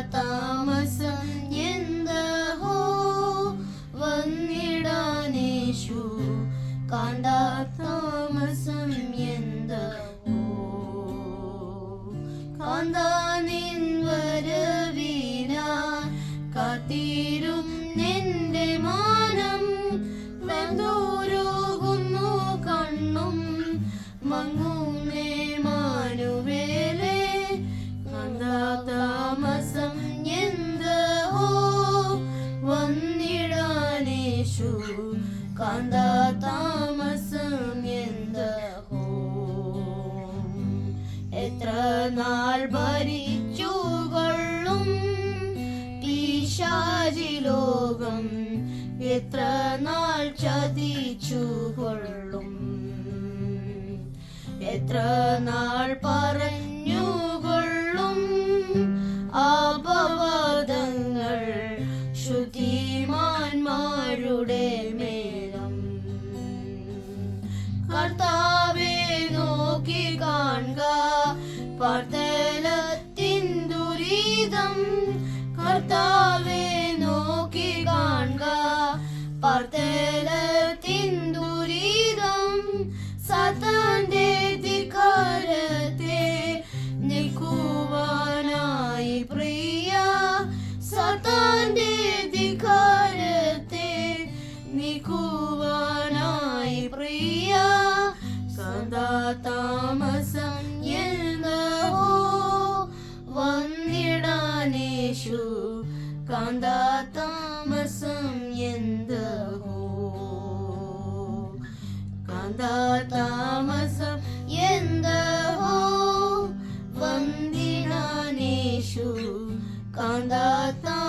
താമസം എന്തഹോ വന്നിടാനേശു കാന്താതാമസം എന്തഹോ കാന്താനിൻ വരവിനായി കാത്തിരും നിന്റെ മാനം വെന്തൂരുകുന്നു കണ്ണും മങ്ങുന്നേ മാനുവേലേ കാന്താതാമസം എന്തഹോ വന്നിടാനേശു കാന്താതാമസം എന്തഹോ എത്ര നാൾ ഭരിച്ചുകൊള്ളും പിശാചിലോകം എത്ര നാൾ ചതിച്ചുകൊള്ളും എത്ര നാൾ പറഞ്ഞുകൊള്ളും അപവാദങ്ങൾ ശുദ്ധിമാന്മാരുടെ മേലം കർത്താവേ നോക്കി കാണുക പാർത്തലത്തിൻ ദുരിതം കർത്താവേ നോക്കി കാണുക പാർത്തലത്തിൻ ദുരിതം സാത്താന്റെ ധിക്കാരത്തെ നീക്കുവാനായി പ്രിയ സാത്താന്റെ ധിക്കാരത്തെ നീക്കുവാനായി പ്രിയ കാന്താതാമസം എന്തഹോ വന്നിടാനേശു കാന്താതാമസം എന്തഹോ കാന്താതാമസം എന്തഹോ വന്നിടാനേശു കാന്താതാമസം